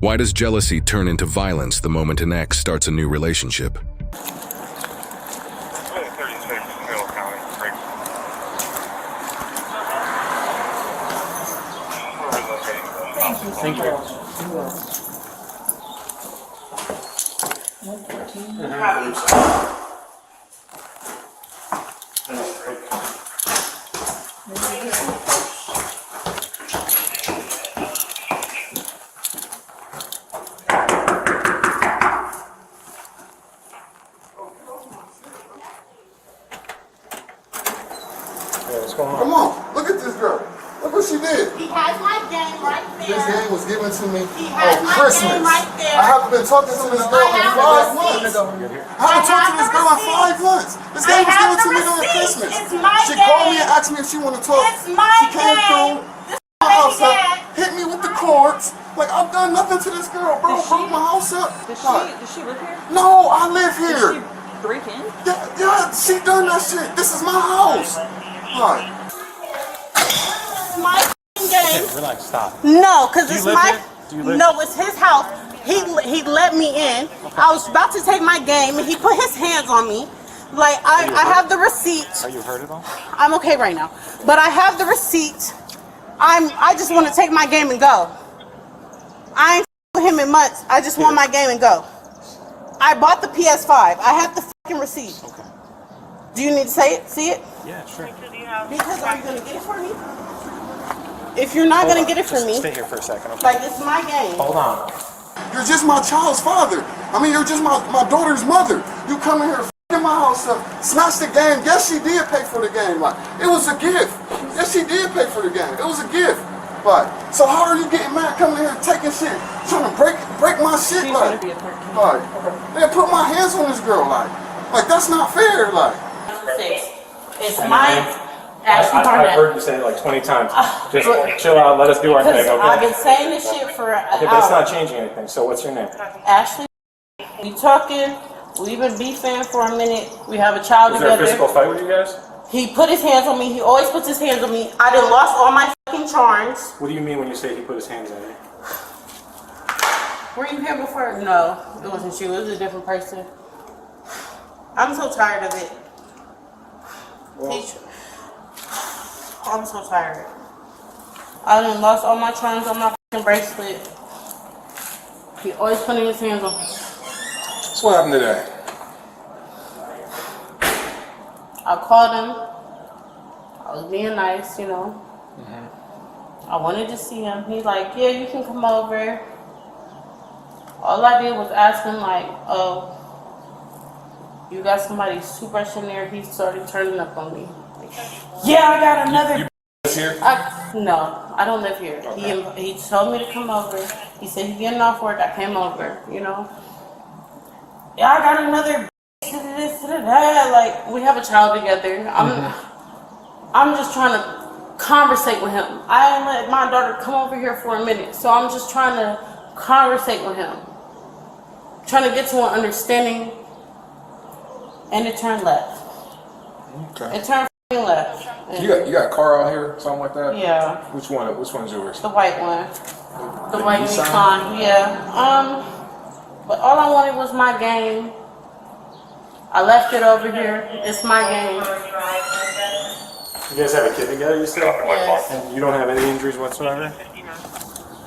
Why does jealousy turn into violence the moment an ex starts a new relationship? Thank you. Come on, look at this girl. Look what she did. He has my game right there. This game was given to me He has on my Christmas. game right there. I haven't been talking to this girl in 5 months. I haven't talked to this girl in 5 months. This game was given to me during Christmas. It's my She game. called me and asked me if she wanted to talk. It's my She came game. through my house up, hit me with the cords. Like, I've done nothing to this girl, bro. Broke my house up. Does she live here? No, I live here. Did she break in? Yeah, she done that shit. This is my house. Like, My game. Relax, stop. No, because it's live my. here? Do you live No, it's his house. He let me in. I was about to take my game, and he put his hands on me. Like I have the receipt. Are you hurt at all? I'm okay right now, but I have the receipt. I just want to take my game and go. I ain't with him in months. I just want my game and go. I bought the PS5. I have the fucking receipt. Okay. Do you need to say it? See it? Yeah, sure. Because are you gonna get it for me? If you're not gonna get it for Just me, stay here for a second, okay? like it's my game. Hold on. you're just my child's father. I mean, you're just my daughter's mother. You come in here, f***ing my house up, snatch the game. Yes, she did pay for the game. Like, it was a gift. Yes, she did pay for the game. It was a gift. Like, so how are you getting mad coming in here taking shit, trying to break my shit? She's Like, gonna be a third. man, put my hands on this girl. Like that's not fair. Like, It's my Ashley I've Barnett. heard you say it like 20 times. Just chill out, let us do our thing, Because I've okay? been saying this shit for an Okay, but it's not hour. changing anything, so what's your name? Ashley, we talking. We've been beefing for a minute. We have a child Was there a together. physical fight with you guys? He put his hands on me. He always puts his hands on me. I done lost all my fucking charms. What do you mean when you say he put his hands on you? Were you here before? No, it wasn't you. It was a different person. I'm so tired of it. I'm so tired. I done lost all my charms on my fucking bracelet. He always putting his hands on me. So what happened today? I called him. I was being nice, you know. I wanted to see him. He's like, yeah, you can come over. All I did was ask him, like, oh, you got somebody super in there. He started turning up on me. Like, yeah, I got another. You live here? No, I don't live here. He told me to come over. He said he's getting off work. I came over, you know. Yeah, I got another. Like, we have a child together. I'm just trying to conversate with him. I ain't let my daughter come over here for a minute, so I'm just trying to conversate with him, trying to get to an understanding. And it turned left. Okay. It turned left. And You got a car out here, something like that? yeah, Which one's yours? the white one, the white Nissan? Nissan. Yeah. But all I wanted was my game. I left it over here. It's my game. You guys have a kid together, you said? Yes. And you don't have any injuries whatsoever?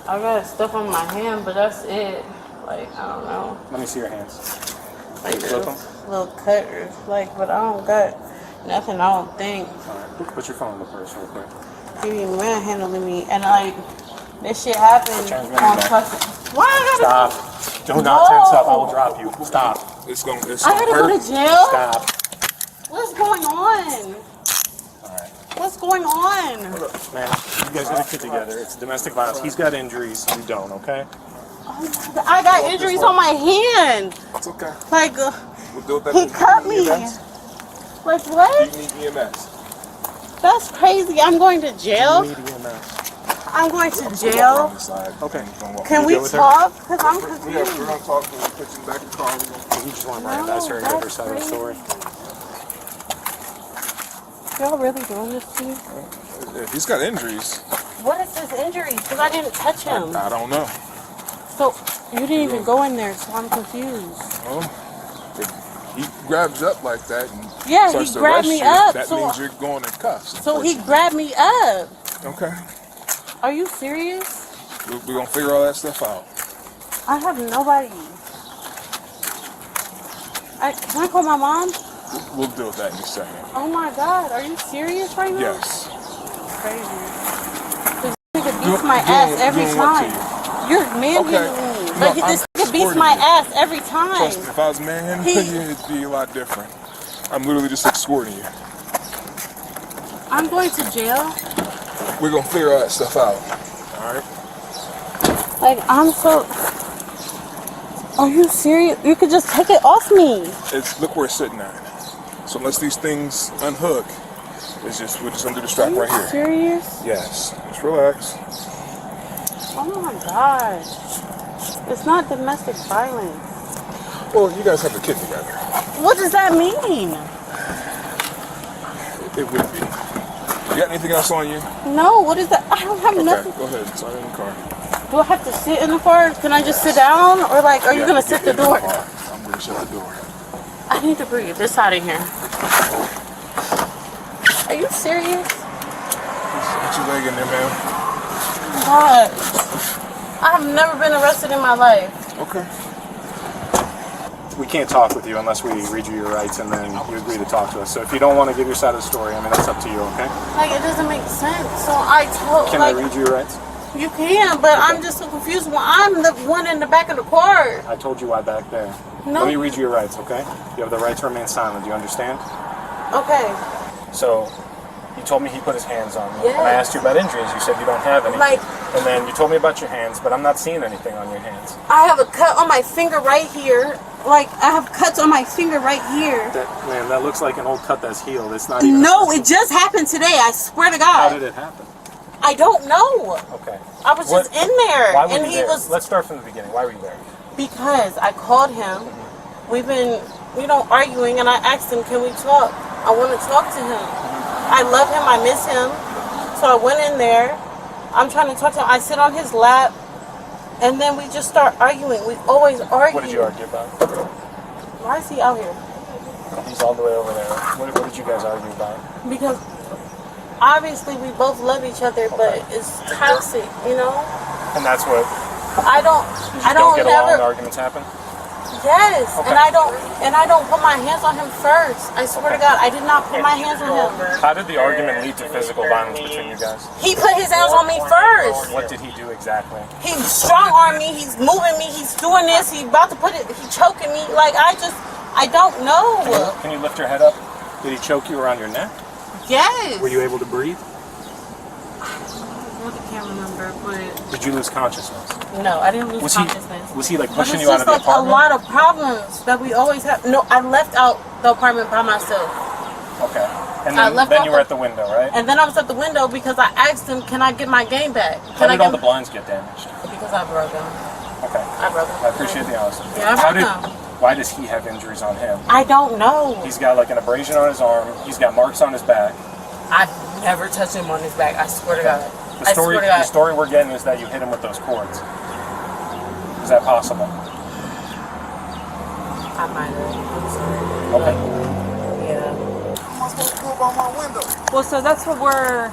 I got stuff on my hand, but that's it. Like, I don't know. Let me see your hands. Like Flip them? little cutters. Like, but I don't got nothing, I don't think. Alright, put your phone in the purse real quick. He be manhandling me. And like, this shit happened Transmitting on back. fucking. Why I gotta Stop. Do not tense up, I will drop you. Stop. It's gonna I gotta go hurt. to jail? Stop. What's going on? Alright. What's going on? Man, you guys got a kid together. It's domestic violence. He's got injuries. You don't, okay? I got injuries on my hand. It's okay. Like, We'll deal with that. he cut me. EMS? Like, what? You need EMS. That's crazy. I'm going to jail. You need EMS. I'm going to On jail. this side. Okay. Can You we deal with her? talk? Because I'm We're confused. gonna talk when we put you back in the car. We're gonna- You just want to Mirandize her and get her side of the story. Y'all really doing this to me? If he's got injuries, What is his injury? Because I didn't touch him. I don't know. So you didn't even go in there, so I'm confused. If he grabs up like that and Yeah, starts he to grabbed arrest me you, up, that so- means you're going in cuffs. So he grabbed me up. Okay. Are you serious? We're going to figure all that stuff out. I have nobody. Can I call my mom? We'll deal with that in a second. Oh my God, are you serious right now? Yes. Crazy. This nigga beats my ass every doing what to time. You're manhandling me. No, Like, I'm this nigga beats escorting my you. ass every time. Trust me, if I was manhandling you, it'd be a lot different. I'm literally just escorting you. I'm going to jail. We're going to figure all that stuff out. All right? Like, I'm so... Are you serious? You could just take it off me. Look where it's sitting at. So unless these things unhook, we're just under the strap Are you right here. serious? Yes. Just relax. Oh my gosh. It's not domestic violence. Well, you guys have a kid together. What does that mean? It would be. You got anything else on you? No, what is that? I don't have Okay, nothing. go ahead. Sign in the car. Do I have to sit in the car? Can I just sit down? Or like, are you going to sit the door? I'm going to shut the door. I need to breathe. This side in here. Are you serious? Put your leg in there, man. God. I have never been arrested in my life. Okay. We can't talk with you unless we read you your rights and then you agree to talk to us. So if you don't want to give your side of the story, I mean, that's up to you, okay? Like, it doesn't make sense. So I told, Can like, I read you your rights? you can, but I'm just so confused when I'm the one in the back of the car. I told you why back there. No. Let me read you your rights, okay? You have the right to remain silent. Do you understand? Okay. So, you told me he put his hands on me. Yeah. When I asked you about injuries, you said you don't have any. Like- and then you told me about your hands, but I'm not seeing anything on your hands. I have a cut on my finger right here. Like, I have cuts on my finger right here. That looks like an old cut that's healed. It's not even... No, it just happened today. I swear to God. How did it happen? I don't know. Okay. I was just in there. Why were and you he there? was... Let's start from the beginning. Why were you there? Because I called him. We've been, arguing, and I asked him, can we talk? I want to talk to him. I love him. I miss him. So I went in there. I'm trying to talk to him. I sit on his lap, and then we just start arguing. We always argue. What did you argue about? Why is he out here? He's all the way over there. What did you guys argue about? Because obviously we both love each other, but it's toxic, And that's what... I don't get along and never. arguments happen? Yes, Okay. and I don't put my hands on him first. I swear to God, I did not put my hands on him. How did the argument lead to physical violence between you guys? He put his hands on me first. What did he do exactly? He strong armed me. He's moving me. He's doing this. He about to put it. He choking me. Like I don't know. Can you lift your head up? Did he choke you around your neck? Yes. Were you able to breathe? I can't remember, but Did you lose consciousness? no, I didn't lose Was consciousness. he like But pushing it's you out just of the like apartment? a lot of problems that we always have. No, I left out the apartment by myself. Okay. And I then, left then out you were the- at the window, right? And then I was at the window because I asked him, can I get my game back? How Can I did all get the blinds get damaged? Because I broke them. Okay. I broke them. I appreciate the honesty. Yeah, I broke them. Why does he have injuries on him? I don't know. He's got like an abrasion on his arm. He's got marks on his back. I've never touched him on his back. I swear to God. The story, I swear to God. the story we're getting is that you hit him with those cords. Is that possible? I might have. I'm sorry. Okay. Yeah. What am I supposed to do about my window? Well, so that's what we're...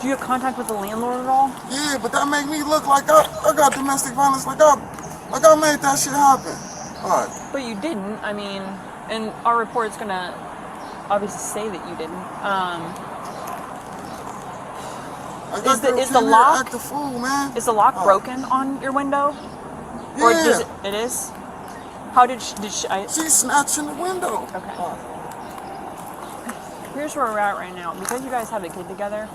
Do you have contact with the landlord at all? Yeah, but that make me look like I got domestic violence, like I made that shit happen. All right. But you didn't. I mean, and our report's gonna obviously say that you didn't. Is the lock- Act the fool, man. Is the lock broken on your window? Or Yeah. does it is? How did she She's snatching the window. Okay. Here's where we're at right now. Because you guys have a kid together,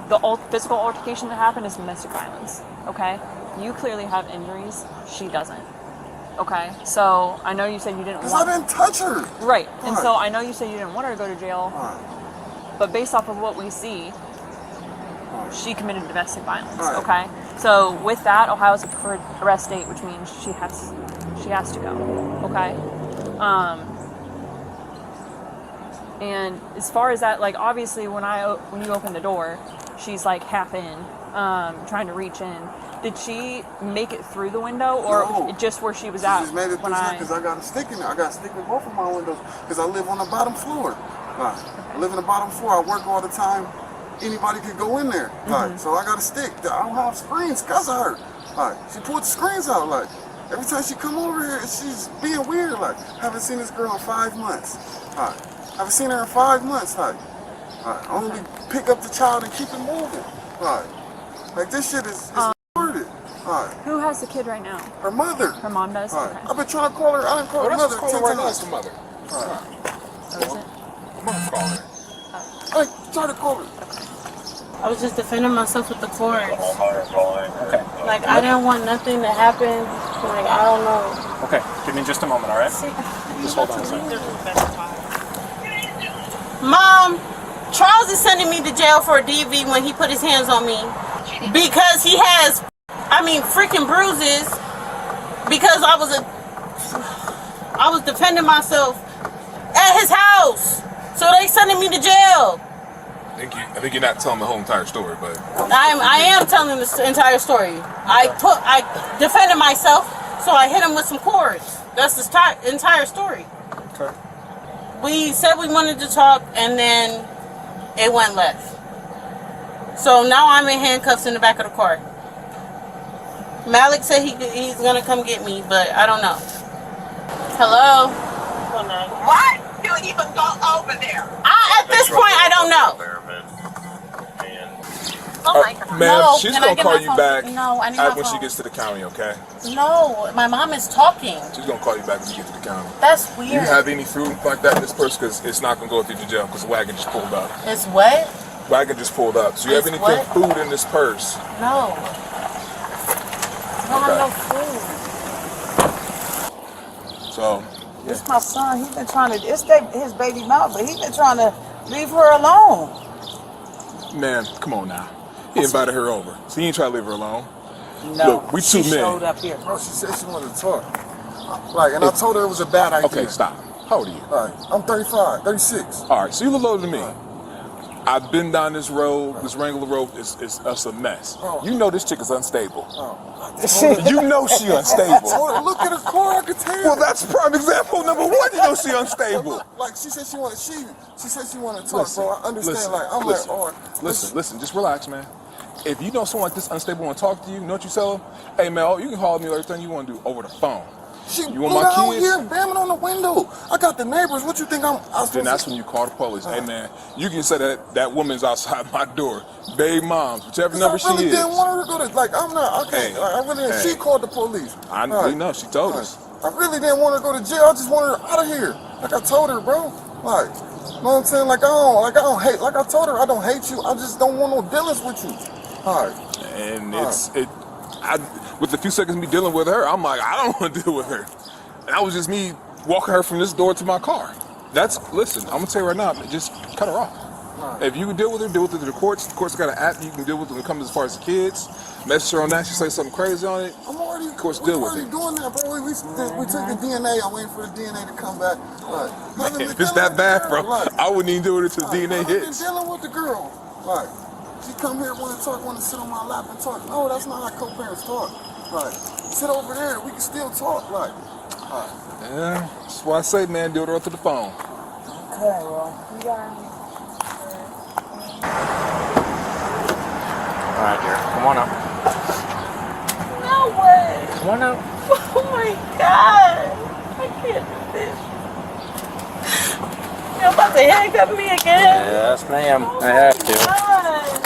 the physical altercation that happened is domestic violence. Okay? You clearly have injuries. She doesn't. Okay? So I know you said you didn't Because want... I didn't touch her. Right. And Right. so I know you said you didn't want her to go to jail. Right. But based off of what we see, she committed domestic violence. Right. Okay? So with that, Ohio's a preferred arrest date, which means she has to go. Okay? And as far as that, like, obviously when you open the door, she's like half in, trying to reach in. Did she make it through the window, or No. just where she was She at? just made it through because I got a stick in there. I got a stick in both of my windows because I live on the bottom floor. I live on the bottom floor. I work all the time. Anybody could go in there. So I got a stick. I don't have screens because of her. She pulled the screens out. Every time she come over here, she's being weird. Haven't seen this girl in 5 months. Haven't seen her in 5 months. Only pick up the child and keep it moving. This shit is retarded. Who has the kid right now? Her mother. Her mom does? Okay. I've been trying to call her. I didn't call her mother 10 times. the mother. Oh, is it? Mom's calling. I tried to call her. I was just defending myself with the cords. Okay. Like, I didn't want nothing to happen. Like, I don't know. Okay. Give me just a moment, all right? Just hold on a second. Mom, Charles is sending me to jail for a DV when he put his hands on me. Because he has, freaking bruises. Because I was defending myself at his house. So they sending me to jail. I think you're not telling the whole entire story, but I am telling the entire story. I defended myself, so I hit him with some cords. That's the entire story. Okay. We said we wanted to talk, and then it went left. So now I'm in handcuffs in the back of the car. Malik said he's gonna come get me, but I don't know. Hello? Why do you even go over there? At this point, I don't know. Oh my God. ma'am, No, she's can I gonna get call my you phone? back No, I need my when she phone. gets to the county, okay? No, my mom is talking. She's gonna call you back when you get to the county. That's Do you weird. have any food like that in this purse? Because it's not gonna go through to jail because the wagon just pulled up. It's what? Wagon just pulled up. So you have It's anything what? food in this purse? No. I don't have no food. So It's my son. He's been trying to. It's his baby mom, but he's been trying to leave her alone. man, come on now. He invited her over. So he ain't trying to leave her alone. No, Look, we two she men. showed up here. Bro, she said she wanted to talk. And I told her it was a bad idea. Okay, stop. How old are you? I'm 35, 36. All right, so you're a little older than me. I've been down this road, this Wrangler road is a mess. You know this chick is unstable. You know she unstable. Look at her car, I could tell. Well, that's prime example number one. You know she unstable. She said she wanted to talk, bro. I understand. Listen, just relax, man. If you know someone like this unstable want to talk to you, know what you tell them? Hey, man, you can call me everything you want to do over the phone. You want want my out kids? here bamming on the window. I got the neighbors. What you think I'm supposed Then that's to? when you call the police. Hey, man, you can say that woman's outside my door. Babe moms, whichever number she is. I really didn't want her to go to, I'm not, okay. Hey, I really didn't. hey. She called the police. We know, she told us. I really didn't want her to go to jail. I just wanted her out of here. Like I told her, bro. Like, you know what I'm saying? I don't hate. Like I told her, I don't hate you. I just don't want no dealings with you. All right. And with the few seconds me dealing with her, I'm like, I don't want to deal with her. And that was just me walking her from this door to my car. Listen, I'm gonna tell you right now, just cut her off. If you can deal with her through the courts. The courts got an app you can deal with when it comes as far as the kids. Message her on that, she say something crazy on it. I'm already, of course, deal with already it. doing that, bro. We took the DNA. I'm waiting for the DNA to come back. If it's that bad, bro, I wouldn't even deal with it till the DNA I've been hits. dealing with the girl. She come here, want to talk, want to sit on my lap and talk. No, that's not how co-parents talk. Sit over there. We can still talk. Yeah, that's why I say, man, deal with her through the phone. Okay, well, you got me. All right, dear. Come on up. No way. Come on up. Oh my God. I can't do this. You're about to handcuff me again? Yes, ma'am. I have to. God.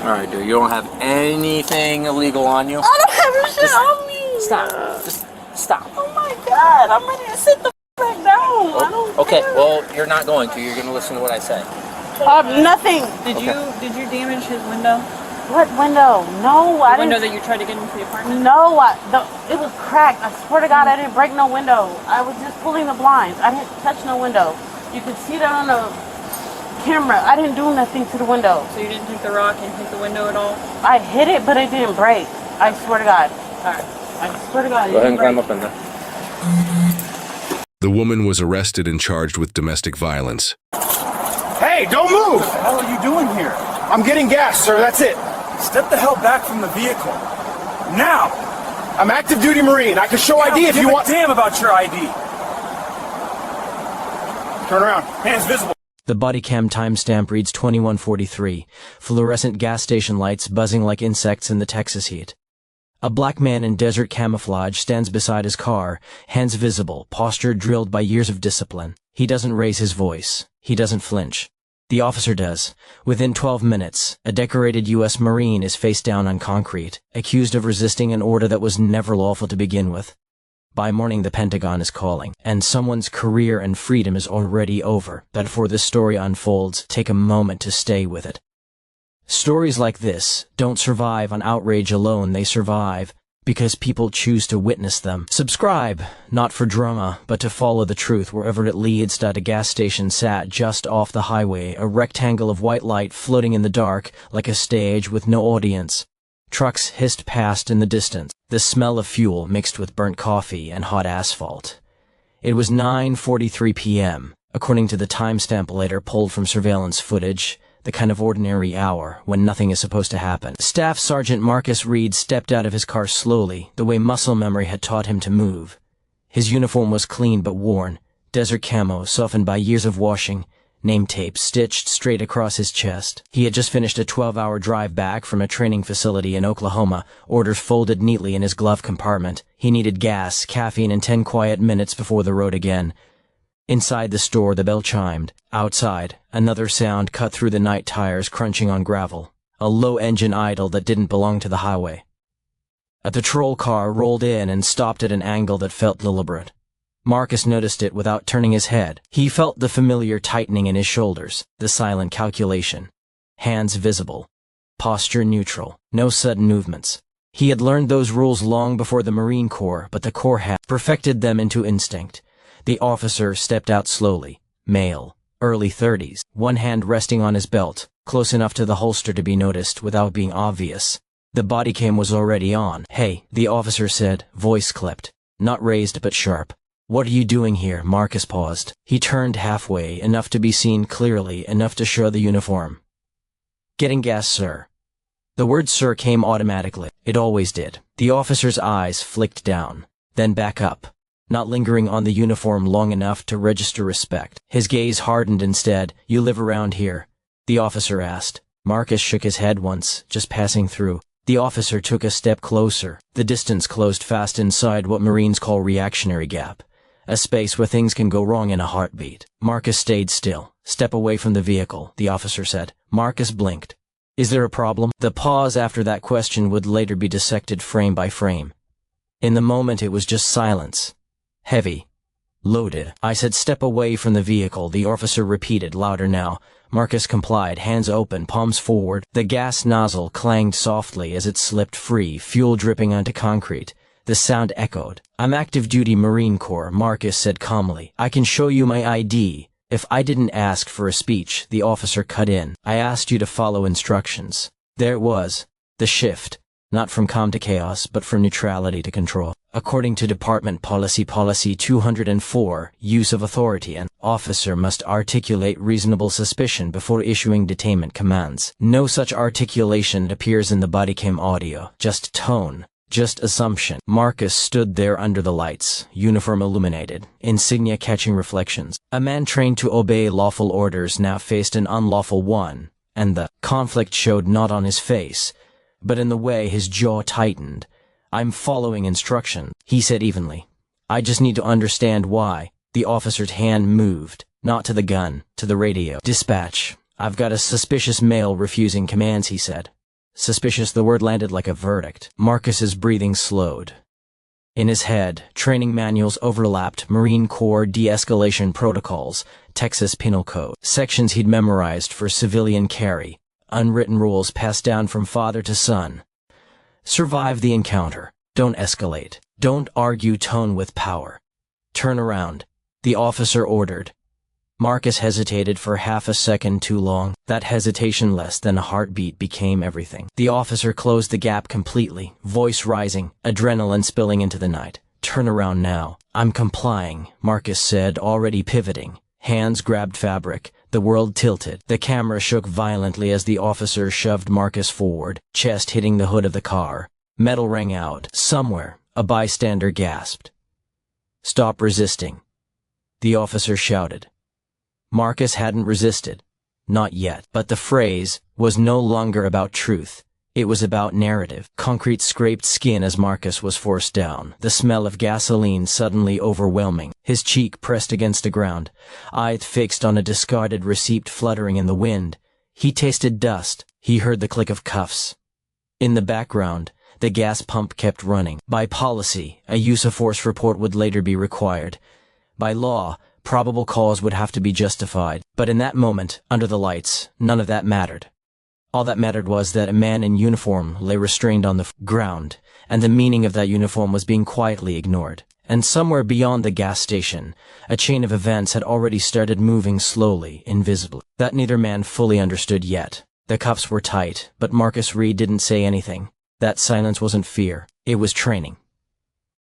All right, dear. You don't have anything illegal on you. I don't have shit on me. Stop. Just stop. Oh my God. I'm ready to sit the back down. I don't Okay. care. Well, you're not going to. You're going to listen to what I say. Nothing. Did you damage his window? What window? No, I The window didn't. that you tried to get into the apartment? No, it was cracked. I swear to God, I didn't break no window. I was just pulling the blinds. I didn't touch no window. You can see that on the camera. I didn't do nothing to the window. So you didn't take the rock and hit the window at all? I hit it, but it didn't break. I swear to God. Alright. I swear to God. Go ahead and climb up in there. The woman was arrested and charged with domestic violence. Hey, don't move! What the hell are you doing here? I'm getting gas, sir. That's it. Step the hell back from the vehicle. Now! I'm active duty Marine. I can show ID if you want. Damn about your ID. Turn around. Hands visible. The body cam timestamp reads 21:43. Fluorescent gas station lights buzzing like insects in the Texas heat. A black man in desert camouflage stands beside his car, hands visible, posture drilled by years of discipline. He doesn't raise his voice. He doesn't flinch. The officer does. Within 12 minutes, a decorated U.S. Marine is face down on concrete, accused of resisting an order that was never lawful to begin with. By morning, the Pentagon is calling, and someone's career and freedom is already over. But before this story unfolds, take a moment to stay with it. Stories like this don't survive on outrage alone. They survive because people choose to witness them. Subscribe, not for drama, but to follow the truth wherever it leads. A gas station sat just off the highway, a rectangle of white light floating in the dark like a stage with no audience. Trucks hissed past in the distance, the smell of fuel mixed with burnt coffee and hot asphalt. It was 9:43 p.m., according to the timestamp later pulled from surveillance footage, the kind of ordinary hour when nothing is supposed to happen. Staff Sergeant Marcus Reed stepped out of his car slowly, the way muscle memory had taught him to move. His uniform was clean but worn, desert camo softened by years of washing, name tape stitched straight across his chest. He had just finished a 12-hour drive back from a training facility in Oklahoma, orders folded neatly in his glove compartment. He needed gas, caffeine, and 10 quiet minutes before the road again. Inside the store, the bell chimed. Outside, another sound cut through the night tires crunching on gravel. A low engine idle that didn't belong to the highway. A patrol car rolled in and stopped at an angle that felt deliberate. Marcus noticed it without turning his head. He felt the familiar tightening in his shoulders, the silent calculation. Hands visible. Posture neutral. No sudden movements. He had learned those rules long before the Marine Corps, but the Corps had perfected them into instinct. The officer stepped out slowly. Male. Early 30s. One hand resting on his belt, close enough to the holster to be noticed without being obvious. The body cam was already on. "Hey," the officer said, voice clipped. Not raised but sharp. "What are you doing here?" Marcus paused. He turned halfway, enough to be seen clearly, enough to show the uniform. "Getting gas, sir." The word sir came automatically. It always did. The officer's eyes flicked down, then back up, not lingering on the uniform long enough to register respect. His gaze hardened instead. "You live around here?" the officer asked. Marcus shook his head once, just passing through. The officer took a step closer. The distance closed fast inside what Marines call reactionary gap. A space where things can go wrong in a heartbeat. Marcus stayed still. "Step away from the vehicle," the officer said. Marcus blinked. "Is there a problem?" The pause after that question would later be dissected frame by frame. In the moment it was just silence. Heavy. Loaded. "I said step away from the vehicle," the officer repeated, louder now. Marcus complied, hands open, palms forward. The gas nozzle clanged softly as it slipped free, fuel dripping onto concrete. The sound echoed. "I'm active duty Marine Corps," Marcus said calmly. "I can show you my ID." "If I didn't ask for a speech," the officer cut in. "I asked you to follow instructions." There it was. The shift. Not from calm to chaos, but from neutrality to control. According to Department Policy 204, use of authority, an officer must articulate reasonable suspicion before issuing detainment commands. No such articulation appears in the bodycam audio, just tone. Just assumption. Marcus stood there under the lights, uniform illuminated, insignia catching reflections. A man trained to obey lawful orders now faced an unlawful one, and the conflict showed not on his face, but in the way his jaw tightened. "I'm following instruction," he said evenly. "I just need to understand why." The officer's hand moved, not to the gun, to the radio. "Dispatch. I've got a suspicious male refusing commands," he said. Suspicious, the word landed like a verdict. Marcus's breathing slowed. In his head, training manuals overlapped, Marine Corps de-escalation protocols, Texas Penal Code, sections he'd memorized for civilian carry, unwritten rules passed down from father to son. Survive the encounter. Don't escalate. Don't argue tone with power. Turn around, the officer ordered. Marcus hesitated for half a second too long. That hesitation, less than a heartbeat, became everything. The officer closed the gap completely, voice rising, adrenaline spilling into the night. "Turn around now." "I'm complying," Marcus said, already pivoting. Hands grabbed fabric. The The world tilted. The camera shook violently as the officer shoved Marcus forward, chest hitting the hood of the car. Metal rang out. Somewhere, a bystander gasped. "Stop resisting," the officer shouted. Marcus hadn't resisted. Not yet. But the phrase was no longer about truth. It was about narrative. Concrete scraped skin as Marcus was forced down, the smell of gasoline suddenly overwhelming. His cheek pressed against the ground, eyes fixed on a discarded receipt fluttering in the wind. He tasted dust. He heard the click of cuffs. In the background, the gas pump kept running. By policy, a use of force report would later be required. By law, probable cause would have to be justified. But in that moment, under the lights, none of that mattered. All that mattered was that a man in uniform lay restrained on the ground, and the meaning of that uniform was being quietly ignored. And somewhere beyond the gas station, a chain of events had already started moving slowly, invisibly. That neither man fully understood yet. The cuffs were tight, but Marcus Reed didn't say anything. That silence wasn't fear, it was training.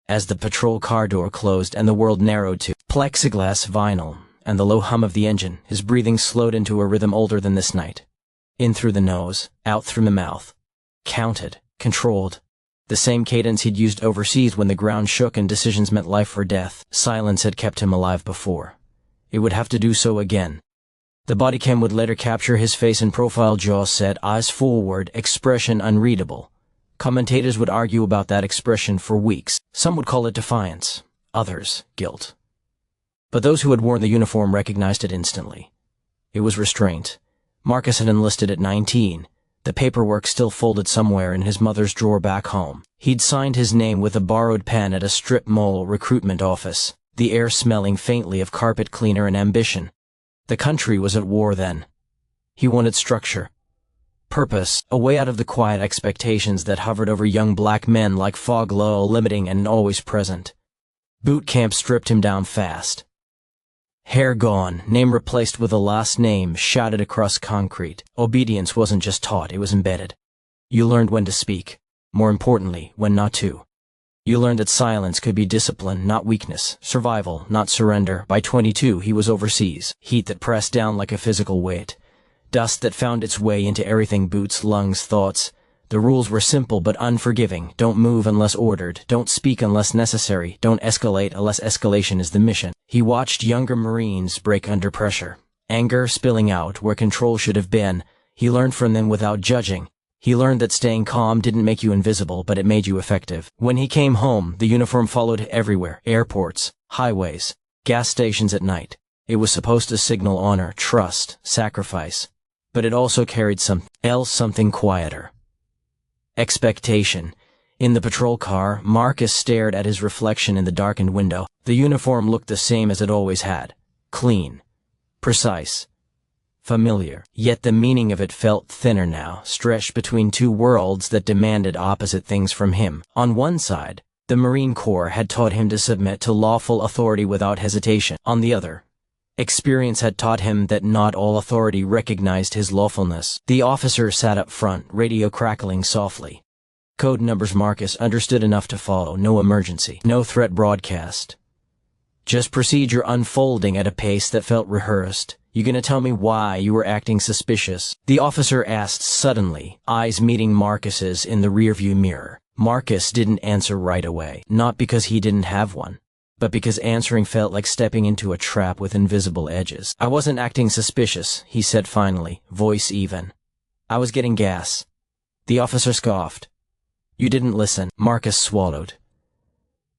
As the patrol car door closed and the world narrowed to plexiglass vinyl and the low hum of the engine, his breathing slowed into a rhythm older than this night. In through the nose, out through the mouth. Counted, controlled. The same cadence he'd used overseas when the ground shook and decisions meant life or death. Silence had kept him alive before. It would have to do so again. The body cam would later capture his face in profile, jaw set, eyes forward, expression unreadable. Commentators would argue about that expression for weeks. Some would call it defiance, others guilt. But those who had worn the uniform recognized it instantly. It was restraint. Marcus had enlisted at 19, the paperwork still folded somewhere in his mother's drawer back home. He'd signed his name with a borrowed pen at a strip mall recruitment office, the air smelling faintly of carpet cleaner and ambition. The country was at war then. He wanted structure, purpose, a way out of the quiet expectations that hovered over young black men like fog lull, limiting and always present. Boot camp stripped him down fast. Hair gone, name replaced with a last name shouted across concrete. Obedience wasn't just taught, it was embedded. You learned when to speak. More importantly, when not to. You learned that silence could be discipline, not weakness. Survival, not surrender. By 22, he was overseas. Heat that pressed down like a physical weight. Dust that found its way into everything: boots, lungs, thoughts. The rules were simple but unforgiving. Don't move unless ordered. Don't speak unless necessary. Don't escalate unless escalation is the mission. He watched younger Marines break under pressure. Anger spilling out where control should have been. He learned from them without judging. He learned that staying calm didn't make you invisible, but it made you effective. When he came home, the uniform followed everywhere. Airports, highways, gas stations at night. It was supposed to signal honor, trust, sacrifice. But it also carried something quieter. Expectation. In the patrol car, Marcus stared at his reflection in the darkened window. The uniform looked the same as it always had. Clean. Precise. Familiar. Yet the meaning of it felt thinner now, stretched between two worlds that demanded opposite things from him. On one side, the Marine Corps had taught him to submit to lawful authority without hesitation. On the other, experience had taught him that not all authority recognized his lawfulness. The officer sat up front, radio crackling softly. Code numbers Marcus understood enough to follow. No emergency. No threat broadcast. Just procedure unfolding at a pace that felt rehearsed. You gonna tell me why you were acting suspicious? The officer asked suddenly, eyes meeting Marcus's in the rearview mirror. Marcus didn't answer right away. Not because he didn't have one, but because answering felt like stepping into a trap with invisible edges. I wasn't acting suspicious, he said finally, voice even. I was getting gas. The officer scoffed. You didn't listen. Marcus swallowed.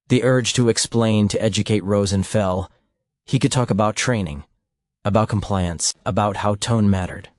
The urge to explain, to educate rose and fell. He could talk about training, about compliance, about how tone mattered,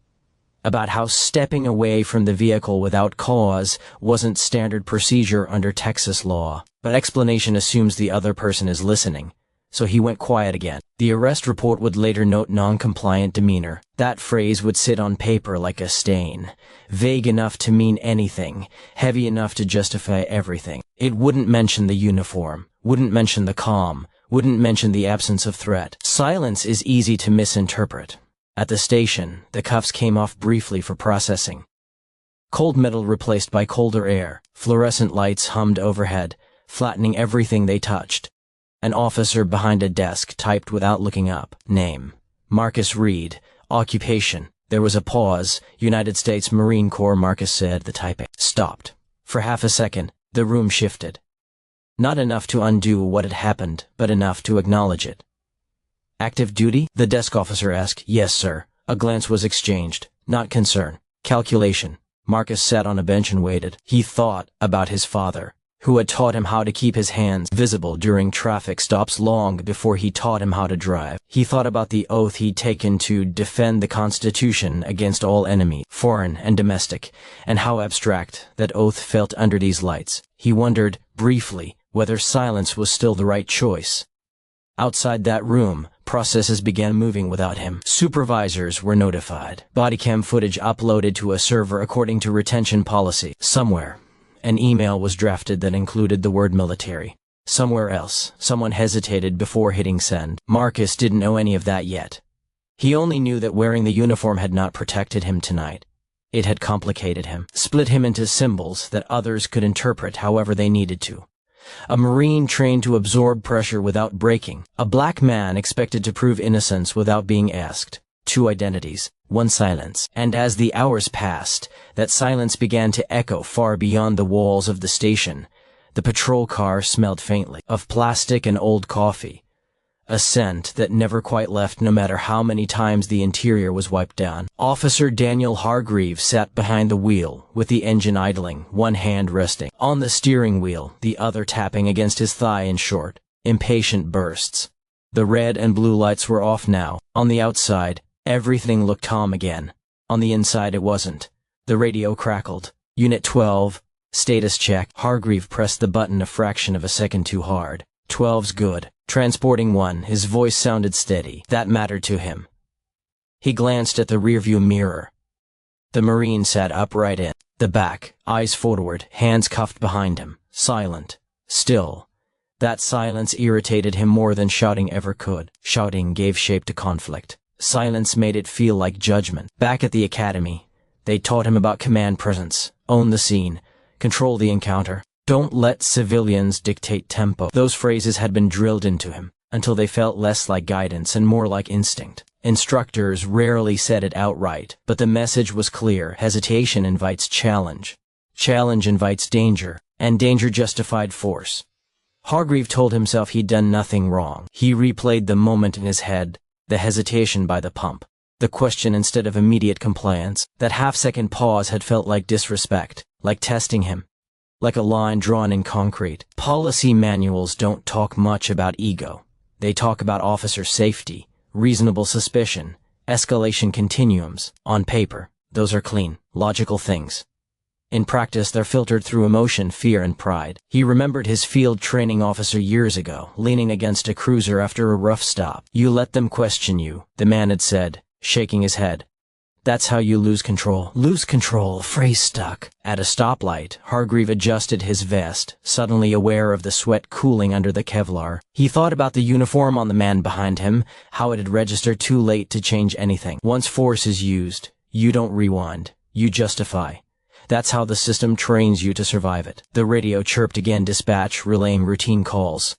about how stepping away from the vehicle without cause wasn't standard procedure under Texas law. But explanation assumes the other person is listening, so he went quiet again. The arrest report would later note non-compliant demeanor. That phrase would sit on paper like a stain, vague enough to mean anything, heavy enough to justify everything. It wouldn't mention the uniform, wouldn't mention the calm, wouldn't mention the absence of threat. Silence is easy to misinterpret. At the station, the cuffs came off briefly for processing. Cold metal replaced by colder air. Fluorescent lights hummed overhead, flattening everything they touched. An officer behind a desk typed without looking up. Name: Marcus Reed, Occupation. There was a pause. United States Marine Corps, Marcus said. The typing stopped. For half a second, the room shifted. Not enough to undo what had happened, but enough to acknowledge it. Active duty? The desk officer asked. Yes, sir. A glance was exchanged. Not concern. Calculation. Marcus sat on a bench and waited. He thought about his father, who had taught him how to keep his hands visible during traffic stops long before he taught him how to drive. He thought about the oath he'd taken to defend the Constitution against all enemies, foreign and domestic, and how abstract that oath felt under these lights. He wondered, briefly, whether silence was still the right choice. Outside that room, processes began moving without him. Supervisors were notified. Bodycam footage uploaded to a server according to retention policy. Somewhere, an email was drafted that included the word military. Somewhere else, someone hesitated before hitting send. Marcus didn't know any of that yet. He only knew that wearing the uniform had not protected him tonight. It had complicated him, split him into symbols that others could interpret however they needed to. A Marine trained to absorb pressure without breaking. A black man expected to prove innocence without being asked. Two identities, one silence. And as the hours passed, that silence began to echo far beyond the walls of the station. The patrol car smelled faintly of plastic and old coffee. A scent that never quite left no matter how many times the interior was wiped down. Officer Daniel Hargreaves sat behind the wheel, with the engine idling, one hand resting on the steering wheel, the other tapping against his thigh in short, impatient bursts. The red and blue lights were off now. On the outside, everything looked calm again. On the inside it wasn't. The radio crackled. Unit 12, status check. Hargreaves pressed the button a fraction of a second too hard. 12's good. Transporting 1, his voice sounded steady. That mattered to him. He glanced at the rearview mirror. The Marine sat upright in the back, eyes forward, hands cuffed behind him, silent, still. That silence irritated him more than shouting ever could. Shouting gave shape to conflict. Silence made it feel like judgment. Back at the academy, they taught him about command presence, own the scene, control the encounter. Don't let civilians dictate tempo. Those phrases had been drilled into him, until they felt less like guidance and more like instinct. Instructors rarely said it outright, but the message was clear. Hesitation invites challenge. Challenge invites danger, and danger justified force. Hargreaves told himself he'd done nothing wrong. He replayed the moment in his head, the hesitation by the pump, the question instead of immediate compliance. That half-second pause had felt like disrespect, like testing him. Like a line drawn in concrete. Policy manuals don't talk much about ego. They talk about officer safety, reasonable suspicion, escalation continuums. On paper, those are clean, logical things. In practice, they're filtered through emotion, fear, and pride. He remembered his field training officer years ago, leaning against a cruiser after a rough stop. You let them question you, the man had said, shaking his head. That's how you lose control. Lose control, phrase stuck. At a stoplight, Hargreaves adjusted his vest, suddenly aware of the sweat cooling under the Kevlar. He thought about the uniform on the man behind him, how it had registered too late to change anything. Once force is used, you don't rewind, you justify. That's how the system trains you to survive it. The radio chirped again, dispatch relaying routine calls.